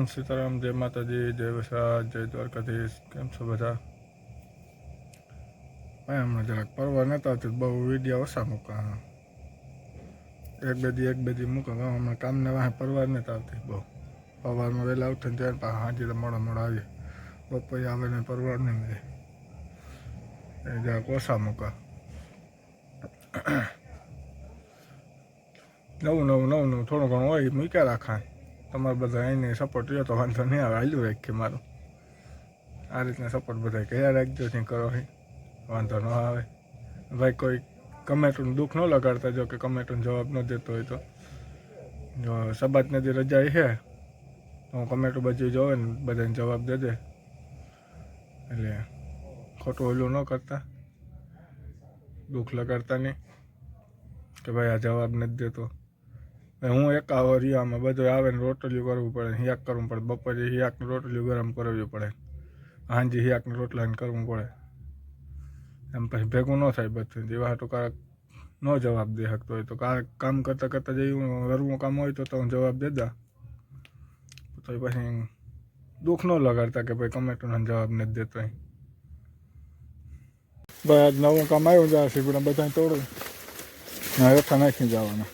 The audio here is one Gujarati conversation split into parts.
સીતારામ, જય માતાજી, જય વસાદ, જય દ્વારકાધીશ. કેમ છો બધા? હમણાં જરાક પરવા નતા આવતી, બહુ વિડીયો ઓછા મૂકા. એક બે દી મૂકા. હમણાં કામને વાહે પરવાર નથી આવતી બહુ. સવારમાં વહેલા ઉઠે ને ત્યારે પાછા હાજરી મોડા આવીએ. બપોરે આવે ને પરવાર નહીં મળે, એ જરાક ઓછા મૂકા. નવું થોડું ઘણું હોય મૂક્યા રાખા. તમારે બધા અહીંને સપોર્ટ રહ્યો તો વાંધો નહીં આવે, હાલ્યું રાખીએ મારું. આ રીતના સપોર્ટ બધા કયા રાખજો, નહીં કરો વાંધો ન આવે. ભાઈ કોઈ કમેન્ટનું દુઃખ ન લગાડતા, જો કે કમેન્ટનો જવાબ ન દેતો હોય તો. જો સબાતની જે રજા છે તો હું કમેન્ટો બધી જોવે ને બધાને જવાબ દેજે. એટલે ખોટું ઓલું ન કરતા, દુઃખ લગાડતા નહીં કે ભાઈ આ જવાબ નથી દેતો. હું એક રિયામાં બધું આવે ને રોટલીઓ કરવું પડે, હિયાક કરવું પડે. બપોરે હિયાકની રોટલીઓ ગરમ કરવી પડે, સાંજે હિયાકની રોટલાને કરવું પડે. એમ પછી ભેગું ન થાય બધું. જેવા હાટું કારક ન જવાબ દે શકતો હોય તો કામ કરતાં કરતાં જેવું કરવું કામ હોય તો હું જવાબ દેતા. તો પછી દુઃખ ન લગાડતા કે ભાઈ કમેન્ટનો જવાબ નથી દેતો. ભાઈ આજ નવું કામ આવ્યું છે, સીબડા બધા તોડું હેઠા નાખી જવાના.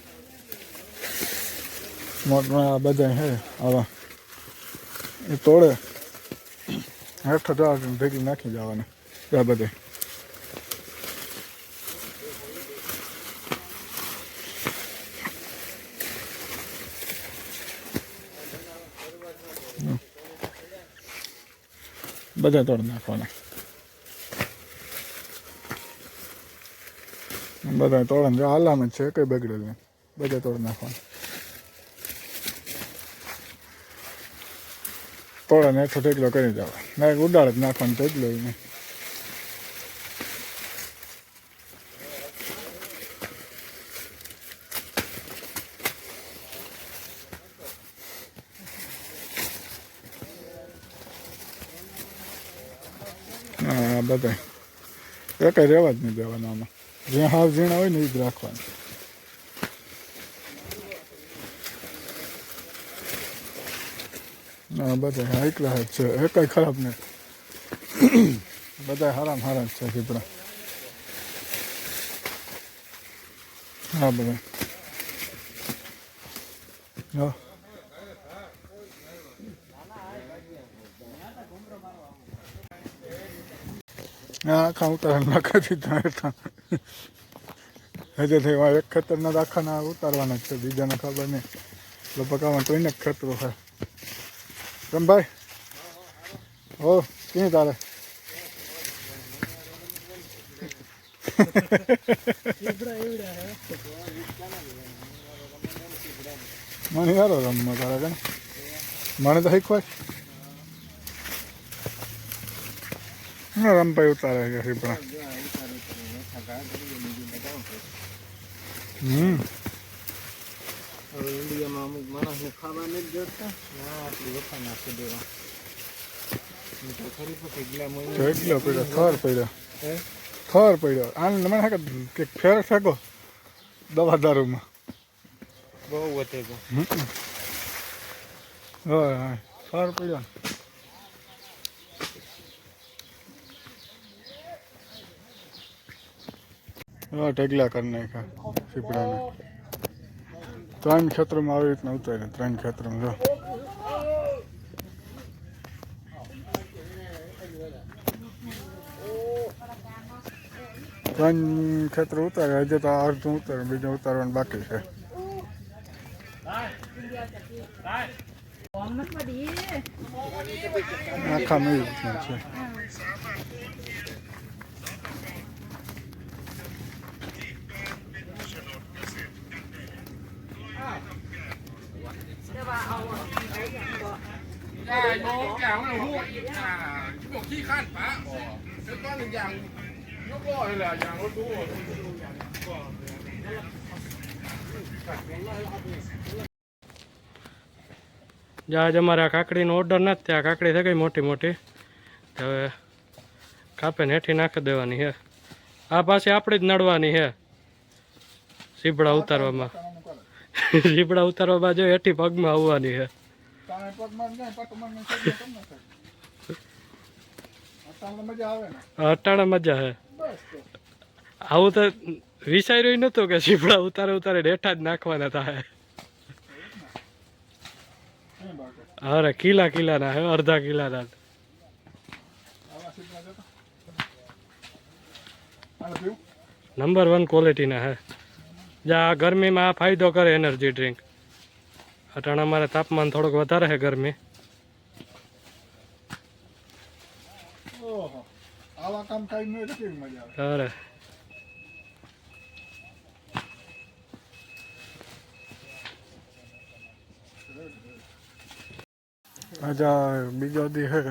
મોટમાં બધા હે આવા એ તોડે હેઠા જવા ભેગી નાખી જવાના ત્યાં બધે. બધા તોડી નાખવાના, બધા તોડે જો હાલામાં છે કઈ બગડેલ નહીં, બધા તોડી નાખવાના. તોડે ને હેઠો ઢેકલો કરી જવા, ના ઉડાડે જ નાખવાનો ઢેકલો નહીં. હા બધા એક રહેવા જ નહીં દેવાના આમાં. જ્યાં હાવ ઝીણા હોય ને એ જ રાખવાનું. હા બધા એકલા જ છે, એ કંઈ ખરાબ નહીં. બધા હારામ જ છે ઝીપડા. હા બધા હા આખા ઉતારવા નાખી દીધા હતા. હજે થઈ એક ખેતરના આખાના ઉતારવાના જ છે, બીજાને ખબર નહીં. એટલે પકાવવાનું તો એને જ ખેતરો છે. કેમ ભાઈ? હો ક્યાં તારે? મને યારો રમવા તારે કે મને તો શીખવાય રમભાઈ ઉતારે છે સીપડા. ઇન્ડિયામાં અમુક માણસને ખાવા નથી જોડતા, આટલી વખા નાખી દેવા. એટલો પડ્યો થર પડ્યો આને મને કે ફેર ફેંકો દવા દારૂમાં બહુ વધે ગયો. હા થર પડ્યો. હા ઢગલા કરી નાખ્યા સીપડાને. 3 ખેતરોમાં આવી રીતના ઉતારે, 3 ખેતરોમાં જો. ત્રણ ખેતરો ઉતારે, હજુ તો અડધું ઉતારે, બીજું ઉતારવાનું બાકી છે. આખા મેં છે. આજ અમારે આ કાકડીનો ઓર્ડર નથી થયા, કાકડી થઈ ગઈ મોટી મોટી. હવે કાપે ને હેઠી નાખી દેવાની છે. આ પાછી આપણે જ નડવાની છે સીપડા ઉતારવામાં. સીપડા ઉતારવામાં જો હેઠી પગમાં આવવાની છે. પગમાં જાય પટમાં તમને અટાણે મજા આવે ને અટાણા મજા હે બસ તો આવું તો વિચાર્યું નતું કે સીપડા ઉતારે ઉતારે ડેઠા જ નાખવાના થાય શું બાકી અરે કિલા કિલાના હે અડધા કિલાના આવા સીટમાં જતા હાલ પીવું નંબર 1 ક્વોલિટીના હે જા આ ગરમીમાં આ ફાયદો કરે એનર્જી ડ્રિંક અટાણા મારે તાપમાન થોડુંક વધારે છે ગરમી ઓહો આવા કામ થાય નહીં તો કેવી મજા આવે અરે આજે બીજો દી છે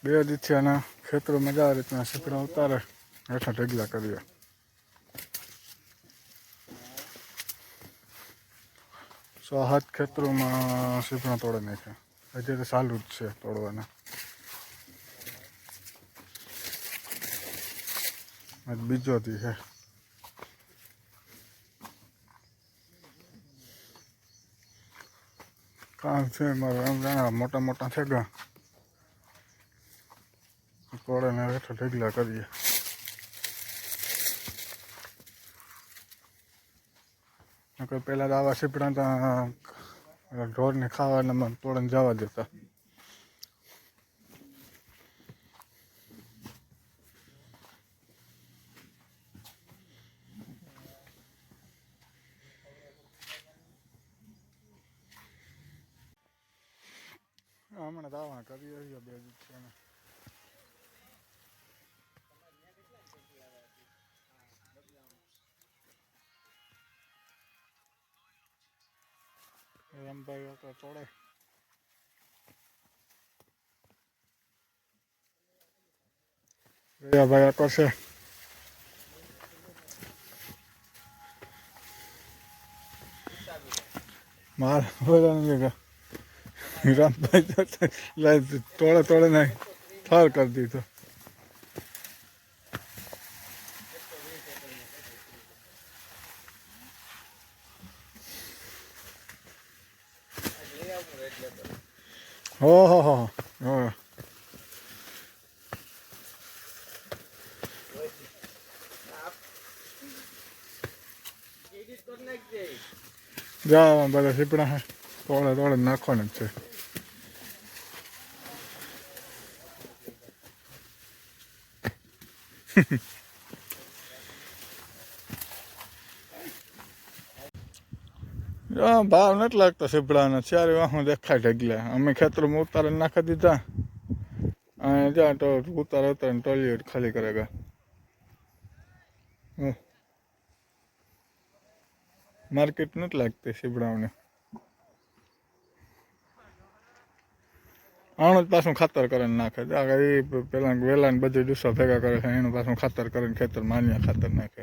2 દિવસથી આના ખેતરો મજા આ રીતના સીપડા ઉતારે હેઠા ઢગલા કરીએ 6-7 ખેતરોમાં સીપડા તોડે નાખ્યા હજી તો ચાલુ જ છે તોડવાના આજ બીજો દી છે કામ છે મારે એમ જાણે મોટા મોટા છે ગા તોડે ને હેઠા ઢગલા કરીએ કોઈ પહેલાં તો આવા સીપડા તો ઢોરને ખાવાના તોડને જવા દેતા હમણાં દાવા કરીએ 2 દિવસ રમભાઈ તો તોડે ભાઈ આ કરશે માર બધાને રામભાઈ તોડે તોડે નહીં ફાર કરી દીધો હો જા બધા સીપડા તોડે તોડે નાખવાના જ છે ભાવ નથી લાગતો સીપડાના 4 વાહો દેખાય ઢગલા અમે ખેતરમાં ઉતારે નાખી દીધા અને જ્યાં તો ઉતારે ઉતારે ટોલીઓ ખાલી કરેગા માર્કેટ નથી લાગતી સીપડાઓને આણું જ પાછું ખાતર કરીને નાખે એ પેલા વેલા ને બધું ડૂસા ભેગા કરે છે એનું પાછું ખાતર કરીને ખેતર માન્યા ખાતર નાખે